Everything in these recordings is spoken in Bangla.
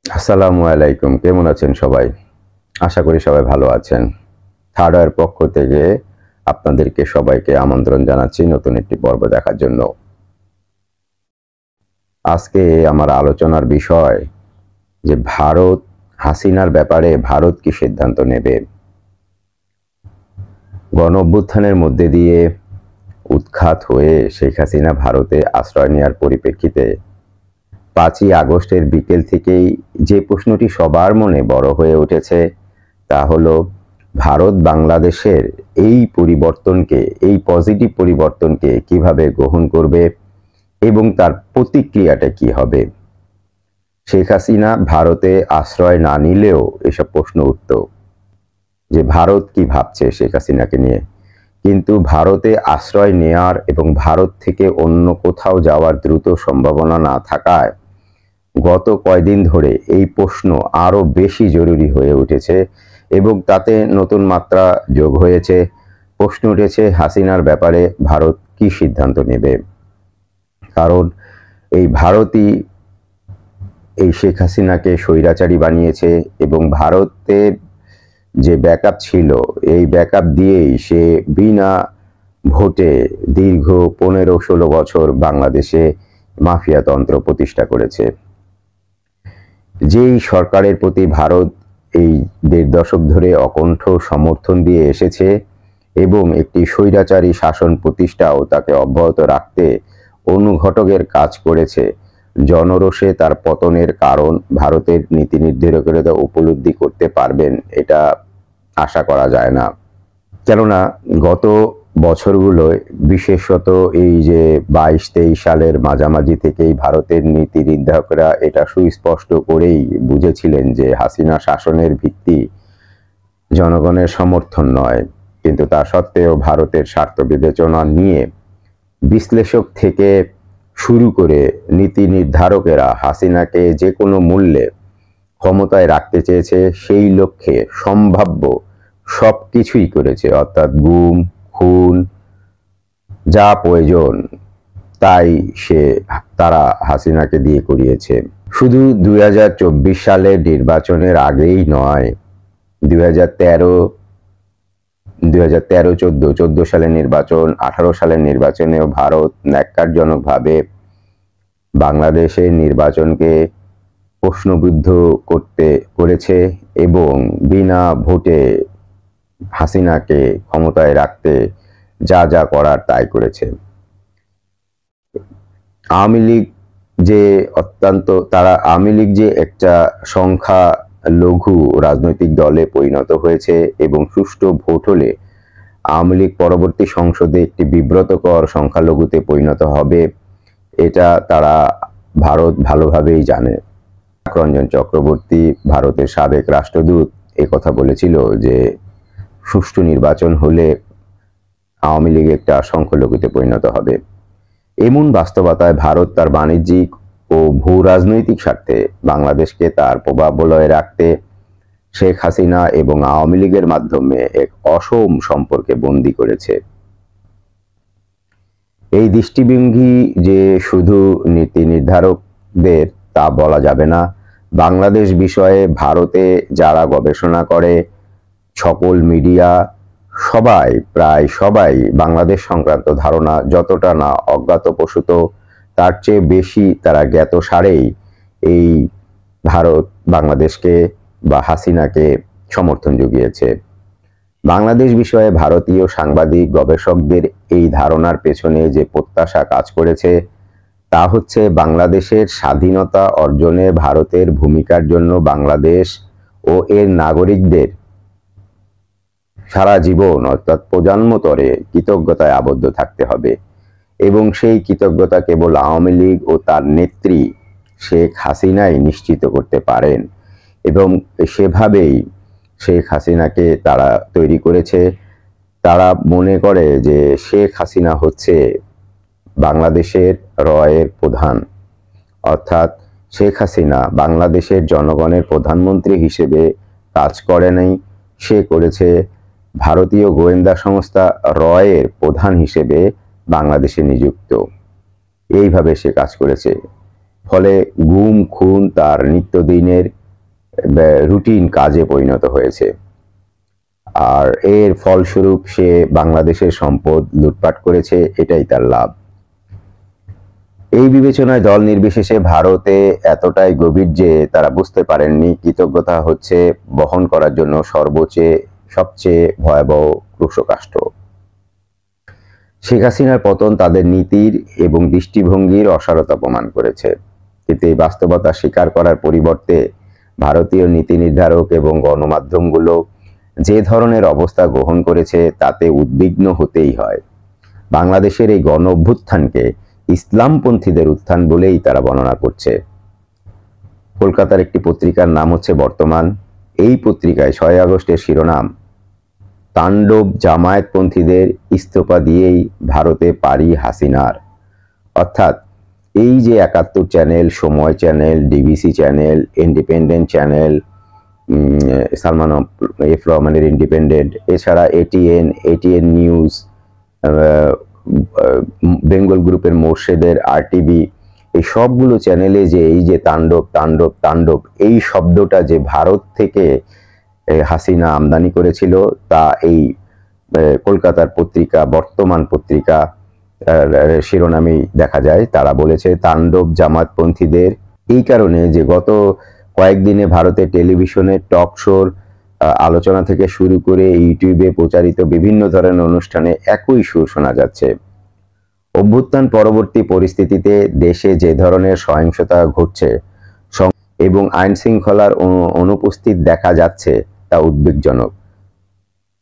আসসালামু আলাইকুম। কেমন আছেন সবাই? আশা করি সবাই ভালো আছেন। থার্ড আইয়ের পক্ষ থেকে আপনাদেরকে সবাইকে আমন্ত্রণ জানাচ্ছি নতুন একটি পর্ব দেখার জন্য। আজকে আমার আলোচনার বিষয় যে ভারত হাসিনার ব্যাপারে ভারত কি সিদ্ধান্ত নেবে? গণ-অভ্যুত্থানের মধ্যে দিয়ে উৎখাত হয়ে শেখ হাসিনা ভারতে আশ্রয় নেওয়ার পরিপ্রেক্ষিতে ৫ই আগস্টের বিকেল থেকেই যে প্রশ্নটি সবার মনে বড় হয়ে উঠেছে তা হলো ভারত বাংলাদেশের এই পরিবর্তনকে, এই পজিটিভ পরিবর্তনকে কিভাবে গ্রহণ করবে এবং তার প্রতিক্রিয়াটা কি হবে। শেখ হাসিনা ভারতে আশ্রয় না নিলেও এসব প্রশ্ন উঠত যে ভারত কি ভাবছে শেখ হাসিনাকে নিয়ে। কিন্তু ভারতে আশ্রয় নেয়ার এবং ভারত থেকে অন্য কোথাও যাওয়ার দ্রুত সম্ভাবনা না থাকায় গত কয়দিন ধরে এই প্রশ্ন আরো বেশি জরুরি হয়ে উঠেছে এবং তাতে নতুন মাত্রা যোগ হয়েছে। প্রশ্ন উঠেছে হাসিনার ব্যাপারে ভারত কি সিদ্ধান্ত নেবে। কারণ এই ভারতই এই শেখ হাসিনাকে স্বৈরাচারী বানিয়েছে এবং ভারতের যে ব্যাকআপ ছিল এই ব্যাকআপ দিয়েই সে বিনা ভোটে দীর্ঘ ১৫-১৬ বছর বাংলাদেশে মাফিয়াতন্ত্র প্রতিষ্ঠা করেছে। যেই সরকারের প্রতি ভারত এই ১.৫ দশক ধরে অকণ্ঠ সমর্থন দিয়ে এসেছে এবং একটি স্বৈরাচারী শাসন প্রতিষ্ঠাও তাকে অব্যাহত রাখতে অনুঘটকের কাজ করেছে, জনরোষে তার পতনের কারণ ভারতের নীতি নির্ধারকেরা উপলব্ধি করতে পারবেন এটা আশা করা যায় না। কেননা গত বছরগুলোয় বিশেষত এই যে ২২-২৩ সালের মাঝামাঝি থেকেই ভারতের নীতি নির্ধারকরা এটা সুস্পষ্ট করেই বুঝেছিলেন যে হাসিনা শাসনের ভিত্তি জনগণের সমর্থন নয়। কিন্তু তা সত্ত্বেও ভারতের স্বার্থ বিবেচনা নিয়ে বিশ্লেষক থেকে শুরু করে নীতি নির্ধারকেরা হাসিনাকে যে কোনো মূল্যে ক্ষমতায় রাখতে চেয়েছে, সেই লক্ষ্যে সম্ভাব্য সবকিছুই করেছে, অর্থাৎ গুম, খুন, যা প্রয়োজন তাই তারা হাসিনাকে দিয়ে করিয়েছে। শুধু ২০২৪ সালের নির্বাচনের আগেই নয়, ২০১৩-১৪ সালের নির্বাচন, ১৮ সালের নির্বাচনেও ভারত ন্যাক্কারজনকভাবে বাংলাদেশের নির্বাচনকে প্রশ্নবিদ্ধ করেছে এবং বিনা ভোটে হাসিনাকে ক্ষমতায় রাখতে যা যা করার তাই করেছে। আওয়ামী লীগ যে একটা সংখ্যা লঘু রাজনৈতিক দলে পরিণত হয়েছে এবং সুষ্ঠু ভোট হলে আওয়ামী লীগ পরবর্তী সংসদে একটি বিব্রতকর সংখ্যালঘুতে পরিণত হবে, এটা ভারত ভালোভাবেই জানে। রঞ্জন চক্রবর্তী, ভারতের সাবেক রাষ্ট্রদূত, কথা বলেছিল যে সুষ্ঠু নির্বাচন হলে আওয়ামী লীগ একটা সংখ্যালঘুতে পরিণত হবে। এমন বাস্তবতায় ভারত তার বাণিজ্যিক ও ভূ রাজনৈতিক স্বার্থে বাংলাদেশকে তার প্রভাব বলয়ে রাখতে শেখ হাসিনা এবং আওয়ামী লীগের মাধ্যমে এক অসম সম্পর্কে বন্দী করেছে। এই দৃষ্টিভঙ্গি যে শুধু নীতি নির্ধারকদের তা বলা যাবে না। বাংলাদেশ বিষয়ে ভারতে যারা গবেষণা করে, সকল মিডিয়া, প্রায় সবাই বাংলাদেশ সংক্রান্ত ধারণা যতটা না অজ্ঞাতপ্রসূত তার চেয়ে বেশি তারা জ্ঞাতসারেই এই ভারত বাংলাদেশকে বা হাসিনাকে সমর্থন জুগিয়েছে। বাংলাদেশ বিষয়ে ভারতীয় সাংবাদিক গবেষকদের এই ধারণার পেছনে যে প্রত্যাশা কাজ করেছে তা হচ্ছে বাংলাদেশের স্বাধীনতা অর্জনে ভারতের ভূমিকার জন্য বাংলাদেশ ও এর নাগরিকদের সারা জীবন অর্থাৎ প্রজন্মতরে কৃতজ্ঞতায় আবদ্ধ থাকতে হবে এবং সেই কৃতজ্ঞতা কেবল আওয়ামী লীগ ও তার নেত্রী শেখ হাসিনাই নিশ্চিত করতে পারেন এবং সেভাবেই শেখ হাসিনাকে তারা তৈরি করেছে। তারা মনে করে যে শেখ হাসিনা হচ্ছে বাংলাদেশের রয়ের প্রধান, অর্থাৎ শেখ হাসিনা বাংলাদেশের জনগণের প্রধানমন্ত্রী হিসেবে কাজ করে নাই, সে করেছে ভারতীয় গোয়েন্দা সংস্থা রয়ের প্রধান হিসেবে বাংলাদেশে নিযুক্ত। এইভাবে সে কাজ করেছে ফলে গুম খুন তার নিত্যদিনের রুটিন কাজে পরিণত হয়েছে। আর এর ফলস্বরূপ সে বাংলাদেশের সম্পদ লুটপাট করেছে, এটাই তার লাভ। এই বিবেচনায় দল নির্বিশেষে ভারতে এতটাই গভীর যে তারা বুঝতে পারেননি কৃতজ্ঞতা হচ্ছে বহন করার জন্য সবচেয়ে ভয়াবহ ক্রুশকাষ্ঠ। শেখ হাসিনার পতন তাদের নীতির এবং দৃষ্টিভঙ্গির অসারতা প্রমাণ করেছে, কিন্তু এই বাস্তবতা স্বীকার করার পরিবর্তে ভারতীয় নীতি নির্ধারক এবং গণমাধ্যমগুলো যে ধরনের অবস্থা গ্রহণ করেছে তাতে উদ্বিগ্ন হতেই হয়। বাংলাদেশের এই গণ অভ্যুত্থানকে ইসলামপন্থীদের উত্থান বলেই তারা বর্ণনা করছে। কলকাতার একটি পত্রিকার নাম হচ্ছে বর্তমান। এই পত্রিকায় 6 আগস্টের শিরোনাম, তাণ্ডব জামায়াতপন্থীদের ইস্তফা দিয়েই ভারতে পাড়ি হাসিনার। অর্থাৎ এই যে 71 চ্যানেল, সময় channel, DBC channel, independent channel, Salman F রহমানের ইন্ডিপেন্ডেন্ট, এছাড়া এটিএন নিউজ, বেঙ্গল গ্রুপের মোর্শেদের আরটিভি, এই সবগুলো চ্যানেলে যে এই যে তাণ্ডব তাণ্ডব তাণ্ডব এই শব্দটা যে ভারত থেকে হাসিনা আমদানি করেছিল তা এই কলকাতার পত্রিকা বর্তমান পত্রিকা শিরোনামেই দেখা যায়। তারা বলেছে তাণ্ডব জামাতপন্থীদের, এই কারণে যে গত কয়েকদিনে ভারতের টেলিভিশনের টক শোর আলোচনা থেকে শুরু করে ইউটিউবে প্রচারিত বিভিন্ন ধরনের অনুষ্ঠানে একই সুর শোনা যাচ্ছে। অভ্যুত্থান পরবর্তী পরিস্থিতিতে দেশে যে ধরনের সহিংসতা ঘটছে এবং আইন শৃঙ্খলার অনুপস্থিত দেখা যাচ্ছে তা উদ্বেগজনক।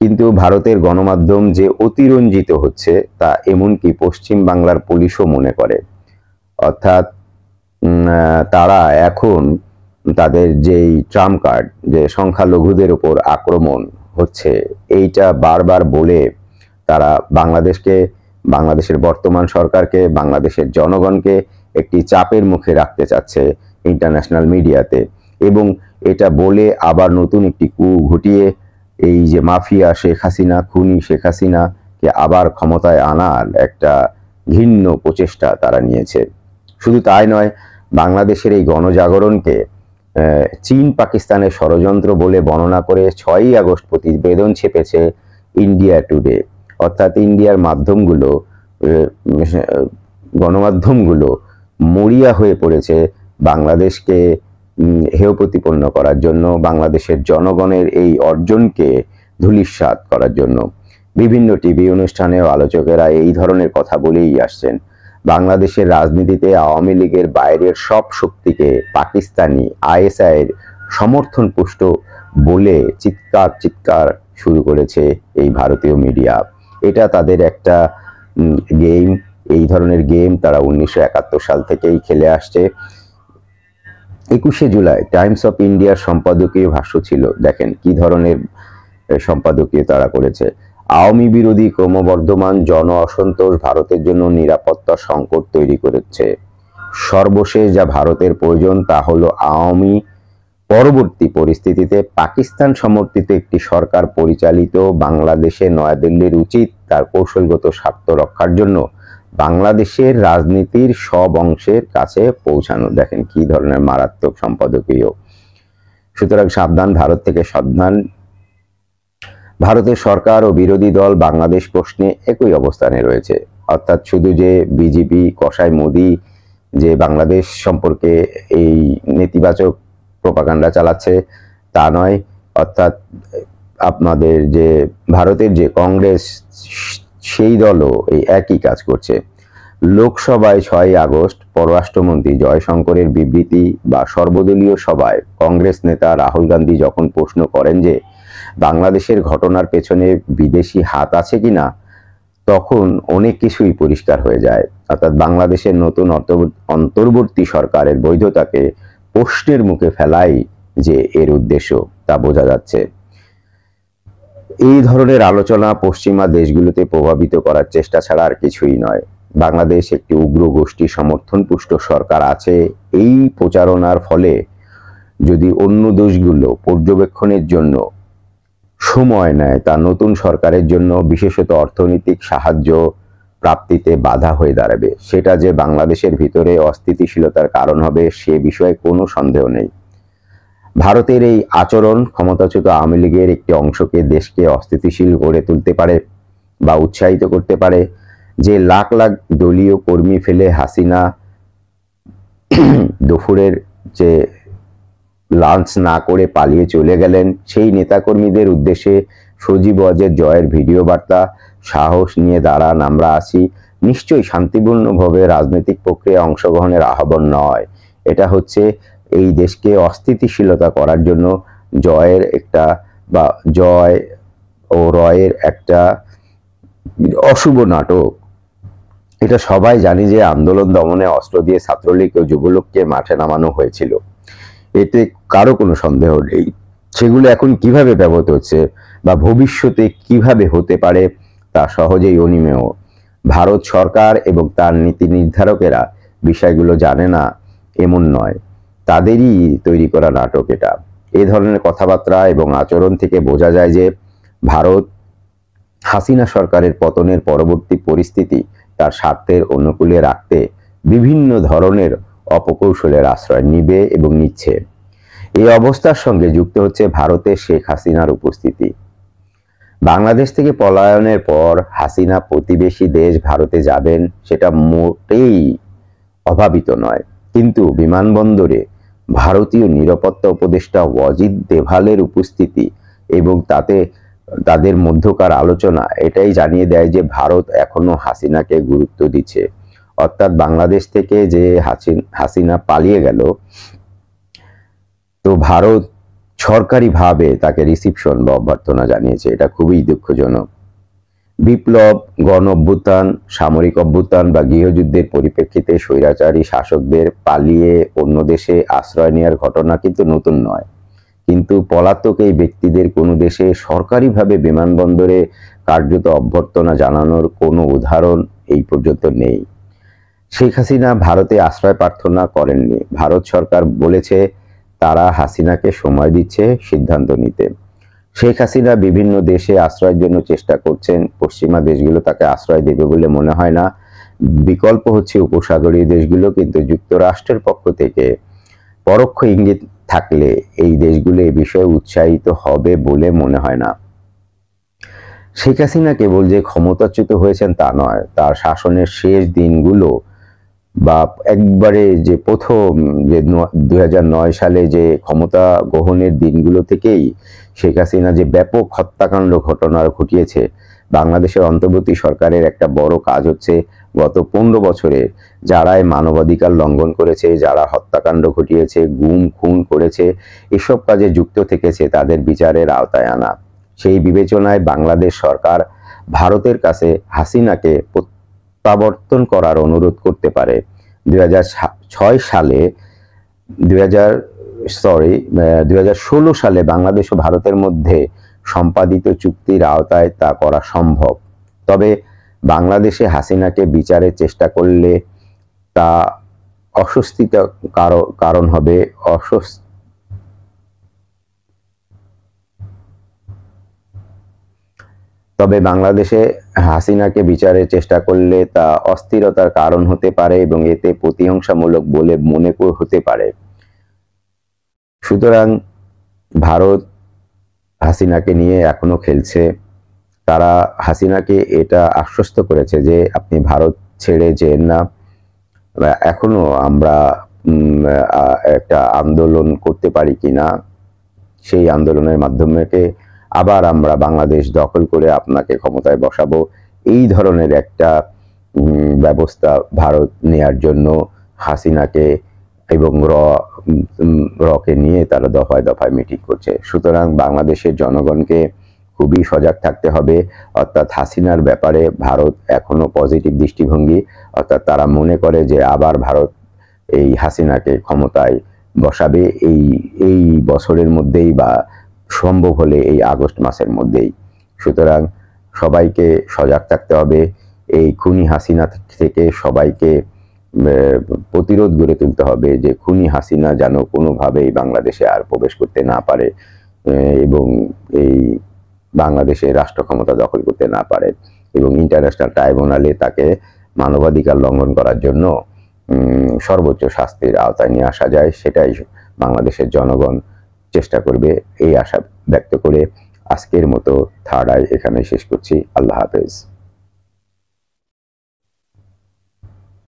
কিন্তু ভারতের গণমাধ্যম যে অতিরঞ্জিত হচ্ছে তা এমনকি পশ্চিম বাংলার পুলিশও মনে করে। অর্থাৎ তারা এখন তাদের যেই ট্রাম্প কার্ড, যে সংখ্যালঘুদের উপর আক্রমণ হচ্ছে, এইটা বারবার বলে তারা বাংলাদেশের বর্তমান সরকারকে, বাংলাদেশের জনগণকে একটি চাপের মুখে রাখতে চাচ্ছে ইন্টারন্যাশনাল মিডিয়াতে, এবং এটা বলে আবার নতুন একটি কু ঘটিয়ে এই যে মাফিয়া শেখ হাসিনা, খুনি শেখ হাসিনাকে আবার ক্ষমতায় আনার একটা ঘৃণ্য প্রচেষ্টা তারা নিয়েছে। শুধু তাই নয়, বাংলাদেশের এই গণজাগরণকে চীন পাকিস্তানের ষড়যন্ত্র বলে বর্ণনা করে 6 আগস্ট প্রতিবেদন ছেপেছে ইন্ডিয়া টুডে। অর্থাৎ ইন্ডিয়ার গণমাধ্যমগুলো মরিয়া হয়ে পড়েছে বাংলাদেশকে হেয় প্রতিপন্ন করার জন্য, বাংলাদেশের জনগণের এই অর্জনকে ধূলিসাৎ করার জন্য। বিভিন্ন টিভি অনুষ্ঠানেও আলোচকেরা এই ধরনের কথা বলেই আসছেন। বাংলাদেশের রাজনীতিতে আওয়ামী লীগের বাইরের সব শক্তিকে পাকিস্তানি আইএসআই এর সমর্থন পুষ্ট বলে চিৎকার শুরু করেছে এই ভারতীয় মিডিয়া। এটা তাদের একটা গেম। এই ধরনের গেম তারা 1971 সাল থেকেই খেলে আসছে। 21শে জুলাই টাইমস অফ ইন্ডিয়ার সম্পাদকীয় ভাষ্য ছিল, দেখেন কি ধরনের সম্পাদকীয় তারা করেছে। আওয়ামী বিরোধী ক্রমবর্ধমান জন অসন্তোষ ভারতের জন্য নিরাপত্তা সংকট তৈরি করেছে। সর্বশেষ যা ভারতের প্রয়োজন তা হলো আওয়ামী পরবর্তী পরিস্থিতিতে পাকিস্তান সমর্থিত একটি সরকার পরিচালিত বাংলাদেশে নয়াদিল্লির উচিত তার কৌশলগত স্বার্থ রক্ষার জন্য বাংলাদেশের রাজনীতির সব অংশের কাছে পৌঁছানো। দেখেন কি ধরনের মারাত্মক সম্পাদকীয়। সুতরাং সাবধান, ভারত থেকে সাবধান। ভারতের সরকার ও বিরোধী দল বাংলাদেশ প্রশ্নে একই অবস্থানে রয়েছে। অর্থাৎ শুধু যে বিজেপি কসাই মোদি যে বাংলাদেশ সম্পর্কে এই নেতিবাচক প্রোপাগান্ডা চালাচ্ছে তা নয়। অর্থাৎ আপনাদের যে ভারতের যে কংগ্রেস, সেই দলও এই একই কাজ করছে। লোকসভায় 6 আগস্ট পররাষ্ট্রমন্ত্রী জয়শঙ্করের বিবৃতি বা সর্বদলীয় সভায় কংগ্রেস নেতা রাহুল গান্ধী যখন প্রশ্ন করেন যে বাংলাদেশের ঘটনার পেছনে বিদেশি হাত আছে কিনা, তখন অনেক কিছুই পরিষ্কার হয়ে যায়। অর্থাৎ বাংলাদেশের নতুন অন্তর্বর্তী সরকারের বৈধতাকে প্রশ্নের মুখে ফেলাই যে এর উদ্দেশ্য তা বোঝা যাচ্ছে। এই ধরনের আলোচনা পশ্চিমা দেশগুলোতে প্রভাবিত করার চেষ্টা ছাড়া আর কিছুই নয়। বাংলাদেশ একটি উগ্র গোষ্ঠী সমর্থনপুষ্ট সরকার আছে, এই প্রচারণার ফলে যদি অন্য দেশগুলো পর্যবেক্ষণের জন্য সময় নেয়, তা নতুন সরকারের জন্য বিশেষত অর্থনৈতিক সাহায্য প্রাপ্তিতে বাধা হয়ে দাঁড়াবে। সেটা যে বাংলাদেশের ভিতরে অস্থিতিশীলতার কারণ হবে সে বিষয়ে কোনো সন্দেহ নেই। ভারতের এই আচরণ ক্ষমতাচ্যুত আওয়ামী লীগের একটি অংশকে দেশকে অস্থিতিশীল করে তুলতে পারে বা উৎসাহিত করতে পারে। যে লাখ লাখ দলীয় কর্মী ফেলে হাসিনা দুপুরের যে লাঞ্চ না করে পালিয়ে চলে গেলেন, সেই নেতাকর্মীদের উদ্দেশ্যে সজীব ওয়াজের জয়ের ভিডিও বার্তা, সাহস নিয়ে দাঁড়ান আমরা আছি, নিশ্চয়ই শান্তিপূর্ণভাবে রাজনৈতিক প্রক্রিয়ায় অংশগ্রহণের আহ্বান নয়। এটা হচ্ছে এই দেশকে অস্থিতিশীলতা করার জন্য জয়ের একটা বা জয় ও রয়ের একটা অশুভ নাটক। এটা সবাই জানি যে আন্দোলন দমনে অস্ত্র দিয়ে ছাত্রলীগ ও যুবলীগকে মাঠে নামানো হয়েছিল, এতে কারো কোনো সন্দেহ নেই। সেগুলো এখন কিভাবে ব্যবহৃত হচ্ছে বা ভবিষ্যতে কিভাবে হতে পারে তা সহজেই অনিমেয়। ভারত সরকার এবং তার নীতি নির্ধারকেরা বিষয়গুলো জানে না এমন নয়, তাদেরই তৈরি করা নাটক এটা। এই ধরনের কথাবার্তা এবং আচরণ থেকে বোঝা যায় যে ভারত হাসিনা সরকারের পতনের পরবর্তী পরিস্থিতি তার স্বার্থের অনুকূলে রাখতে বিভিন্ন ধরনের অপকৌশলের আশ্রয় নিবে এবং নিচ্ছে। এই অবস্থার সঙ্গে যুক্ত হচ্ছে ভারতের শেখ হাসিনার উপস্থিতি। বাংলাদেশ থেকে পলায়নের পর হাসিনা প্রতিবেশী দেশ ভারতে যাবেন সেটা মোটেই অভাবিত নয়, কিন্তু বিমানবন্দরে ভারতীয় নিরাপত্তা উপদেষ্টা অজিত দেভালের উপস্থিতি এবং তাদের মধ্যকার আলোচনা এটাই জানিয়ে দেয় যে ভারত এখনো হাসিনাকে গুরুত্ব দিচ্ছে। অর্থাৎ বাংলাদেশ থেকে যে হাসিনা পালিয়ে গেল, তো ভারত সরকারিভাবে তাকে রিসিপশন বা অভ্যর্থনা জানিয়েছে। এটা খুবই দুঃখজনক। বিপ্লব, গণ অভ্যুত্থান, সামরিক অভ্যুত্থান বা গৃহযুদ্ধের পরিপ্রেক্ষিতে স্বৈরাচারী শাসকদের পালিয়ে অন্য দেশে আশ্রয় নেওয়ার ঘটনা কিন্তু নতুন নয়, কিন্তু পলাতক এই ব্যক্তিদের কোনো দেশে সরকারিভাবে বিমানবন্দরে কার্যত অভ্যর্থনা জানানোর কোনো উদাহরণ এই পর্যন্ত নেই। শেখ হাসিনা ভারতে আশ্রয় প্রার্থনা করেননি। ভারত সরকার বলেছে তারা হাসিনাকে সময় দিচ্ছে সিদ্ধান্ত নিতে। শেখ হাসিনা বিভিন্ন দেশে আশ্রয়ের জন্য চেষ্টা করছেন, পশ্চিমা দেশগুলো তাকে আশ্রয় দেবে বলে মনে হয় না। বিকল্প হচ্ছে উপসাগরীয় দেশগুলো, কিন্তু যুক্তরাষ্ট্রের পক্ষ থেকে পরোক্ষ ইঙ্গিত থাকলে এই দেশগুলো এই বিষয়ে উৎসাহিত হবে বলে মনে হয় না। শেখ হাসিনা কেবল যে ক্ষমতাচ্যুত হয়েছেন তা নয়, তার শাসনের শেষ দিনগুলো বা একবারে যে প্রথম যে 2009 সালে যে ক্ষমতা গ্রহণের দিনগুলো থেকেই শেখ হাসিনা যে ব্যাপক হত্যাকাণ্ড ঘটনা ঘটিয়েছে। বাংলাদেশের অন্তর্বর্তী সরকারের একটা বড় কাজ হচ্ছে গত 15 বছরে যারাই মানবাধিকার লঙ্ঘন করেছে, যারা হত্যাকাণ্ড ঘটিয়েছে, গুম খুন করেছে, এসব কাজে যুক্ত থেকেছে তাদের বিচারের আওতায় আনা। সেই বিবেচনায় বাংলাদেশ সরকার ভারতের কাছে হাসিনাকে প্রত্যাবর্তন করার অনুরোধ করতে পারে। 2006 সালে 2016 সালে বাংলাদেশ ও ভারতের মধ্যে সম্পাদিত চুক্তির আওতায় তা করা সম্ভব। তবে বাংলাদেশে হাসিনাকে বিচারের চেষ্টা করলে তা অস্বস্তিতে কারণ হবে। তবে বাংলাদেশে হাসিনাকে বিচারের চেষ্টা করলে তা অস্থিরতার কারণ হতে পারে এবং এতে প্রতিহিংসামূলক বলে মনে হতে পারে। সুতরাং ভারত হাসিনাকে নিয়ে এখনো খেলছে। তারা হাসিনাকে এটা আশ্বস্ত করেছে যে আপনি ভারত ছেড়ে যেন না, এখনো আমরা একটা আন্দোলন করতে পারি কিনা, সেই আন্দোলনের মাধ্যমে আবার আমরা বাংলাদেশ দখল করে আপনাকে ক্ষমতায় বসাবো, এই ধরনের একটা ব্যবস্থা ভারত নেয়ার জন্য হাসিনাকে এবং রকে নিয়ে তারা দফায় দফায় মিটিং করছে। সুতরাং বাংলাদেশের জনগণকে খুবই সজাগ থাকতে হবে। অর্থাৎ হাসিনার ব্যাপারে ভারত এখনো পজিটিভ দৃষ্টিভঙ্গি, অর্থাৎ তারা মনে করে যে আবার ভারত এই হাসিনাকে ক্ষমতায় বসাবে এই বছরের মধ্যেই বা সম্ভব হলে এই আগস্ট মাসের মধ্যেই। সুতরাং সবাইকে সজাগ থাকতে হবে। এই খুনি হাসিনা থেকে সবাইকে প্রতিরোধ গড়ে তুলতে হবে যে খুনি হাসিনা যেন কোনোভাবেই বাংলাদেশে আর প্রবেশ করতে না পারে এবং এই বাংলাদেশে রাষ্ট্র ক্ষমতা দখল করতে না পারে। এবং ইন্টারন্যাশনাল ট্রাইব্যুনালে তাকে মানবাধিকার লঙ্ঘন করার জন্য সর্বোচ্চ শাস্তির আওতায় নিয়ে আসা যায়, সেটাই বাংলাদেশের জনগণ চেষ্টা করবে, এই আশা ব্যক্ত করে আজকের মতো থার্ড আই এখানে শেষ করছি। আল্লাহ হাফেজ।